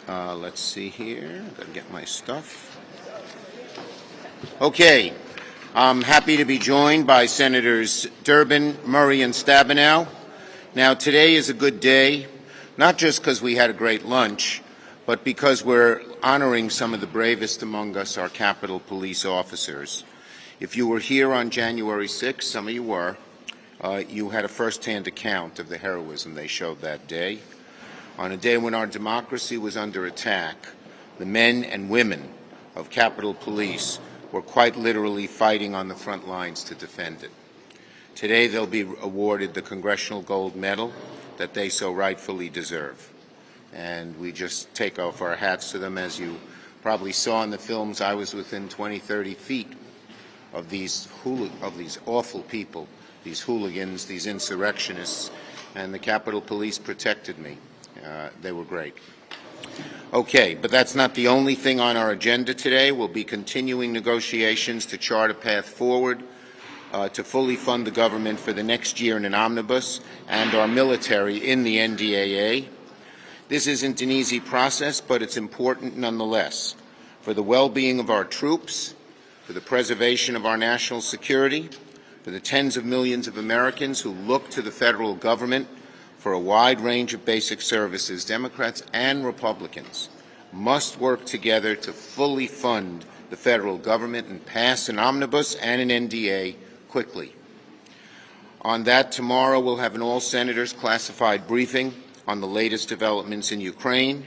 Let's see here. I've got to get my stuff. Okay. I'm happy to be joined by Senators Durbin, Murray, and Stabenow. Now, today is a good day, not just because we had a great lunch, but because we're honoring some of the bravest among us, our Capitol Police officers. If you were here on January 6th, some of you were, you had a first-hand account of the heroism they showed that day. On a day when our democracy was under attack, the men and women of Capitol Police were quite literally fighting on the front lines to defend it. Today they'll be awarded the Congressional Gold Medal that they so rightfully deserve. And we just take off our hats to them. As you probably saw in the films, I was within 20, 30 feet of these awful people, these hooligans, these insurrectionists, and the Capitol Police protected me. They were great. Okay, but that's not the only thing on our agenda today. We'll be continuing negotiations to chart a path forward to fully fund the government for the next year in an omnibus and our military in the NDAA. This isn't an easy process, but it's important nonetheless for the well-being of our troops, for the preservation of our national security, for the tens of millions of Americans who look to the federal government for a wide range of basic services. Democrats and Republicans must work together to fully fund the federal government and pass an omnibus and an NDA quickly. On that, tomorrow we'll have an all-senators classified briefing on the latest developments in Ukraine.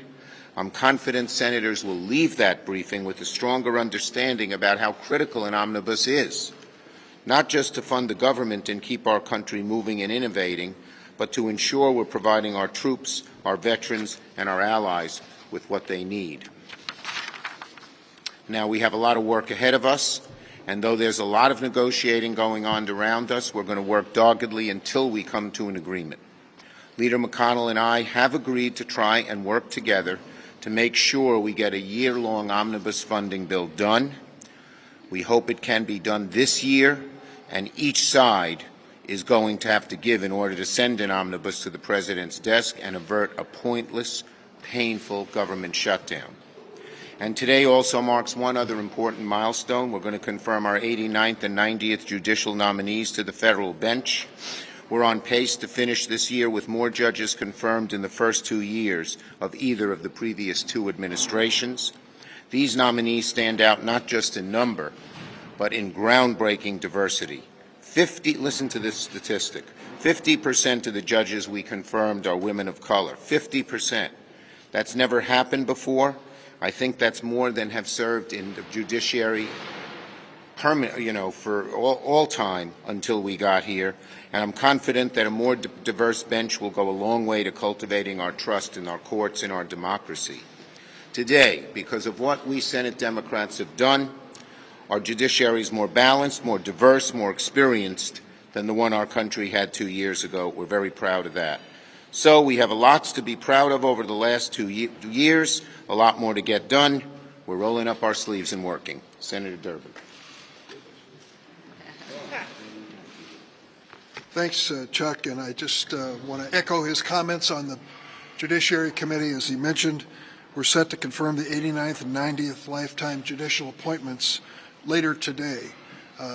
I'm confident senators will leave that briefing with a stronger understanding about how critical an omnibus is, not just to fund the government and keep our country moving and innovating, but to ensure we're providing our troops, our veterans, and our allies with what they need. Now, we have a lot of work ahead of us, and though there's a lot of negotiating going on around us, we're going to work doggedly until we come to an agreement. Leader McConnell and I have agreed to try and work together to make sure we get a year-long omnibus funding bill done. We hope it can be done this year, and each side is going to have to give in order to send an omnibus to the President's desk and avert a pointless, painful government shutdown. And today also marks one other important milestone. We're going to confirm our 89th and 90th judicial nominees to the federal bench. We're on pace to finish this year with more judges confirmed in the first 2 years of either of the previous two administrations. These nominees stand out not just in number, but in groundbreaking diversity. Listen to this statistic. 50% of the judges we confirmed are women of color. 50%. That's never happened before. I think that's more than have served in the judiciary for all time until we got here. And I'm confident that a more diverse bench will go a long way to cultivating our trust in our courts and our democracy. Today, because of what we Senate Democrats have done, our judiciary is more balanced, more diverse, more experienced than the one our country had 2 years ago. We're very proud of that. So we have a lot to be proud of over the last 2 years, a lot more to get done. We're rolling up our sleeves and working. Senator Durbin. Thanks, Chuck, and I just want to echo his comments on the Judiciary Committee. As he mentioned, we're set to confirm the 89th and 90th lifetime judicial appointments later today.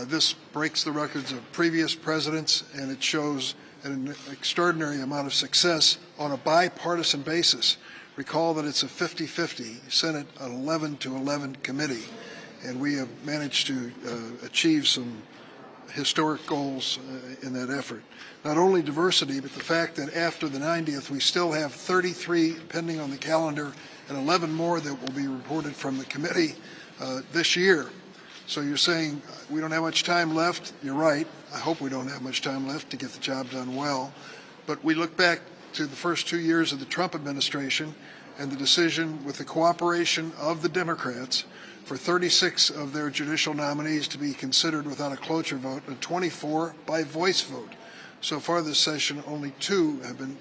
This breaks the records of previous presidents, and it shows an extraordinary amount of success on a bipartisan basis. Recall that it's a 50-50 Senate, an 11-to-11 committee, and we have managed to achieve some historic goals in that effort. Not only diversity, but the fact that after the 90th, we still have 33 pending on the calendar and 11 more that will be reported from the committee this year. So you're saying we don't have much time left. You're right. I hope we don't have much time left to get the job done well. But we look back to the first 2 years of the Trump administration and the decision with the cooperation of the Democrats for 36 of their judicial nominees to be considered without a cloture vote and 24 by voice vote. So far this session, only 2 have been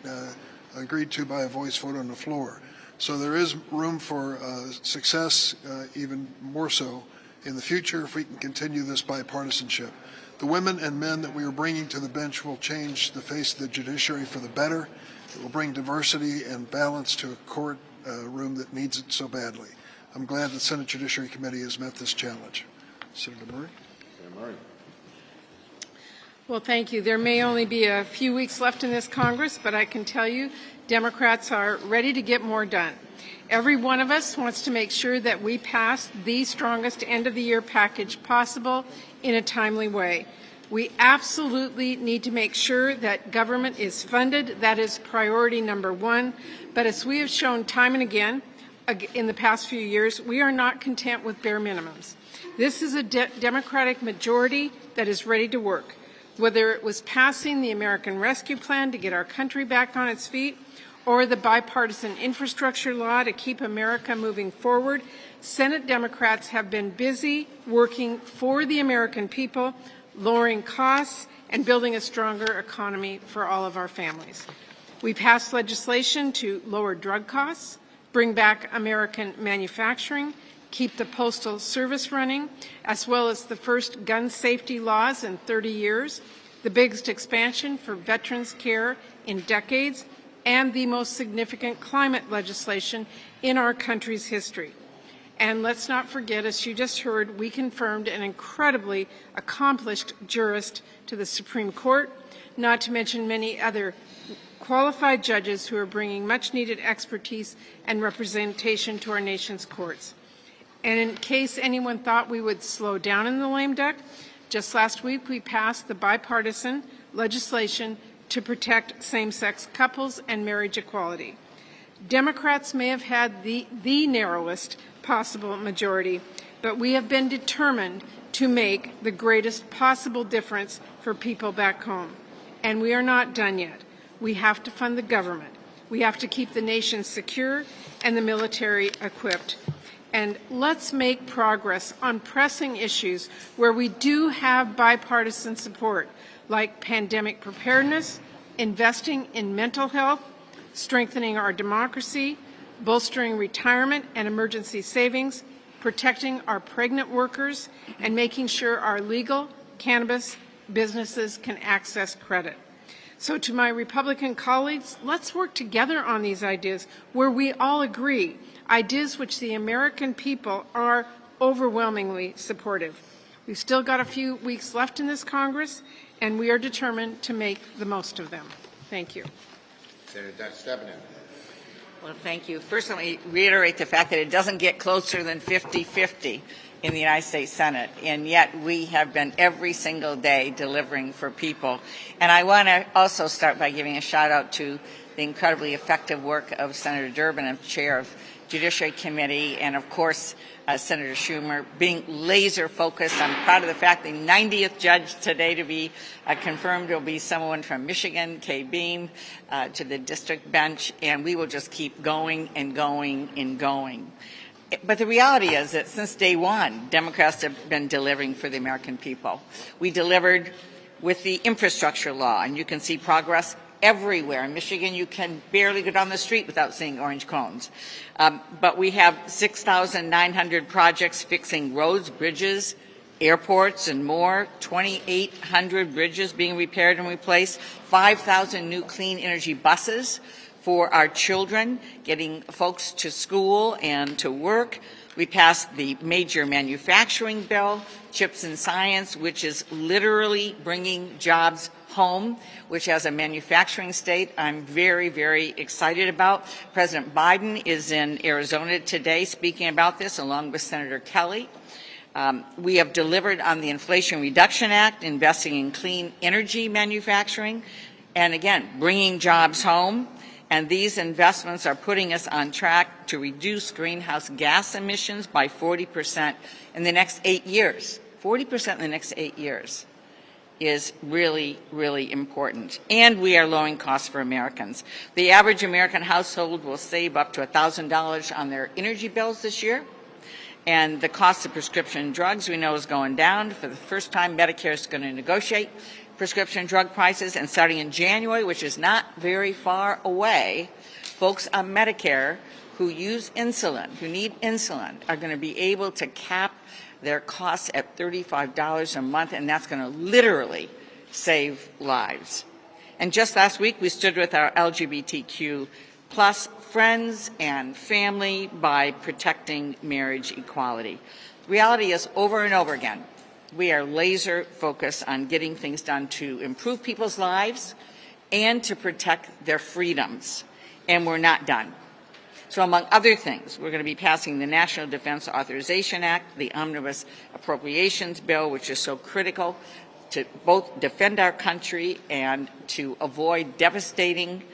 agreed to by a voice vote on the floor. So there is room for success, even more so in the future if we can continue this bipartisanship. The women and men that we are bringing to the bench will change the face of the judiciary for the better, It will bring diversity and balance to a court room that needs it so badly. I'm glad the Senate Judiciary Committee has met this challenge. Senator Murray. Senator Murray. Well, thank you. There may only be a few weeks left in this Congress, but I can tell you Democrats are ready to get more done. Every one of us wants to make sure that we pass the strongest end-of-the-year package possible in a timely way. We absolutely need to make sure that government is funded. That is priority number one. But as we have shown time and again in the past few years, we are not content with bare minimums. This is a Democratic majority that is ready to work. Whether it was passing the American Rescue Plan to get our country back on its feet, or the bipartisan infrastructure law to keep America moving forward, Senate Democrats have been busy working for the American people, lowering costs, and building a stronger economy for all of our families. We passed legislation to lower drug costs, bring back American manufacturing, keep the Postal Service running, as well as the first gun safety laws in 30 years, the biggest expansion for veterans care in decades, and the most significant climate legislation in our country's history. And let's not forget, as you just heard, we confirmed an incredibly accomplished jurist to the Supreme Court, not to mention many other qualified judges who are bringing much-needed expertise and representation to our nation's courts. And in case anyone thought we would slow down in the lame duck, just last week we passed the bipartisan legislation to protect same-sex couples and marriage equality. Democrats may have had the narrowest possible majority, but we have been determined to make the greatest possible difference for people back home. And we are not done yet. We have to fund the government. We have to keep the nation secure and the military equipped. And let's make progress on pressing issues where we do have bipartisan support, like pandemic preparedness, investing in mental health, strengthening our democracy, bolstering retirement and emergency savings, protecting our pregnant workers, and making sure our legal cannabis businesses can access credit. So to my Republican colleagues, let's work together on these ideas where we all agree, ideas which the American people are overwhelmingly supportive. We've still got a few weeks left in this Congress, and we are determined to make the most of them. Thank you. Senator Stabenow. Well, thank you. First, let me reiterate the fact that it doesn't get closer than 50-50 in the United States Senate, and yet we have been every single day delivering for people. And I want to also start by giving a shout-out to the incredibly effective work of Senator Durbin, as chair of Judiciary Committee, and of course Senator Schumer, being laser focused. I'm proud of the fact the 90th judge today to be confirmed will be someone from Michigan, Kay Beam, to the district bench, and we will just keep going and going and going. But the reality is that since day one, Democrats have been delivering for the American people. We delivered with the infrastructure law, and you can see progress everywhere. In Michigan, you can barely go down the street without seeing orange cones. But we have 6,900 projects fixing roads, bridges, airports, and more, 2,800 bridges being repaired and replaced, 5,000 new clean energy buses for our children, getting folks to school and to work. We passed the major manufacturing bill, Chips and Science, which is literally bringing jobs home, which as a manufacturing state I'm very, very excited about. President Biden is in Arizona today speaking about this along with Senator Kelly. We have delivered on the Inflation Reduction Act, investing in clean energy manufacturing, and again, bringing jobs home. And these investments are putting us on track to reduce greenhouse gas emissions by 40% in the next 8 years. 40% in the next 8 years is really, really important. And we are lowering costs for Americans. The average American household will save up to $1,000 on their energy bills this year. And the cost of prescription drugs we know is going down. For the first time, Medicare is going to negotiate prescription drug prices, and starting in January, which is not very far away, folks on Medicare who use insulin, who need insulin, are going to be able to cap their costs at $35 a month, and that's going to literally save lives. And just last week, we stood with our LGBTQ plus friends and family by protecting marriage equality. The reality is, over and over again, we are laser focused on getting things done to improve people's lives and to protect their freedoms. And we're not done. So among other things, we're going to be passing the National Defense Authorization Act, the Omnibus Appropriations Bill, which is so critical to both defend our country and to avoid devastating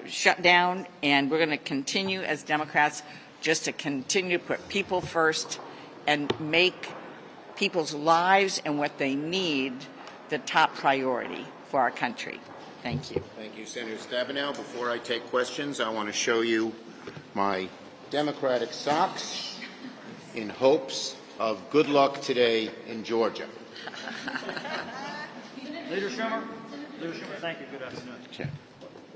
shutdown. And we're going to continue as Democrats just to continue to put people first and make people's lives and what they need the top priority for our country. Thank you. Thank you, Senator Stabenow. Before I take questions, I want to show you my Democratic socks in hopes of good luck today in Georgia. Leader Schumer, thank you. Good afternoon. Okay.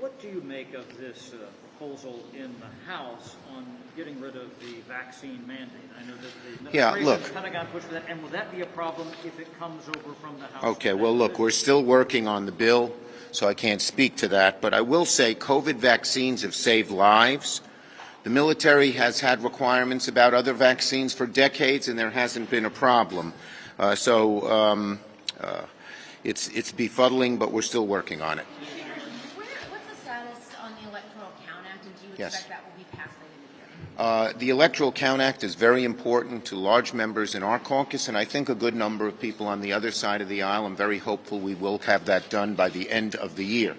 What do you make of this proposal in the House on getting rid of the vaccine mandate? I know that the administration, the Pentagon pushed for that, and will that be a problem if it comes over from the House? Okay, well, look, we're still working on the bill, so I can't speak to that. But I will say COVID vaccines have saved lives. The military has had requirements about other vaccines for decades, and there hasn't been a problem. It's befuddling, but we're still working on it. What's the status on the Electoral Count Act, and do you expect that will be passed later this year? The Electoral Count Act is very important to large members in our caucus, and I think a good number of people on the other side of the aisle. I'm very hopeful we will have that done by the end of the year.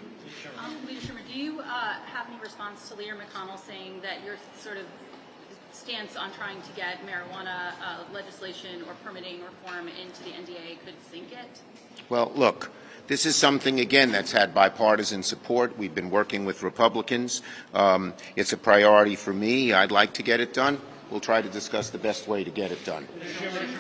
Leader Schumer, do you have any response to Leader McConnell saying that your sort of stance on trying to get marijuana legislation or permitting reform into the NDA could sink it? Well, look, this is something, again, that's had bipartisan support. We've been working with Republicans. It's a priority for me. I'd like to get it done. We'll try to discuss the best way to get it done.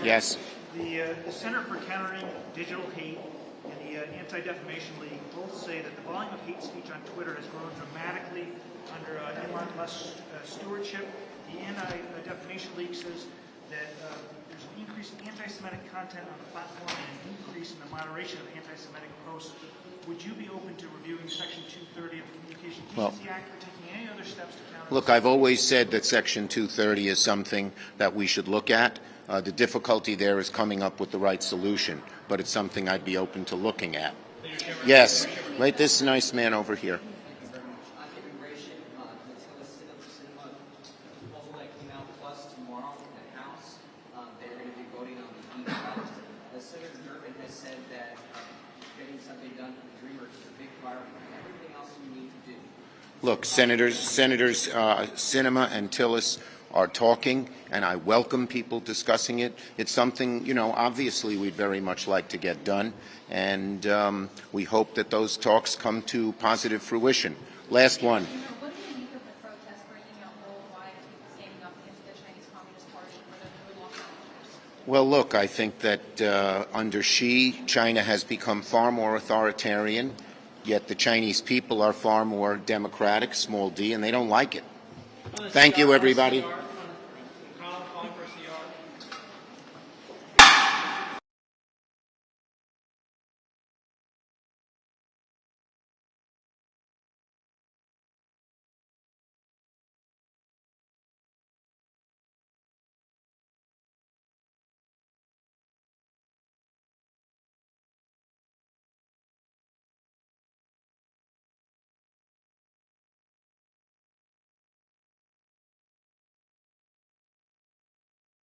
Yes? The Center for Countering Digital Hate and the Anti-Defamation League both say that the volume of hate speech on Twitter has grown dramatically under Elon Musk's stewardship. The Anti-Defamation League says that there's an increase in anti-Semitic content on the platform and an increase in the moderation of anti-Semitic posts. Would you be open to reviewing Section 230 of the Communication Decency Act or taking any other steps to counter? Look, I've always said that Section 230 is something that we should look at. The difficulty there is coming up with the right solution, but it's something I'd be open to looking at. Yes, right. This nice man over here. Senator Durbin has said that getting something done for the Dreamers is a big priority. Everything else you need to do. Look, Senators Sinema and Tillis are talking, and I welcome people discussing it. It's something, obviously we'd very much like to get done, and we hope that those talks come to positive fruition. Last one. What do you make of the protests breaking out worldwide, people standing up against the Chinese Communist Party for the new lockdown measures? Well, look, I think that under Xi, China has become far more authoritarian, yet the Chinese people are far more democratic, small d, and they don't like it. Thank you, everybody.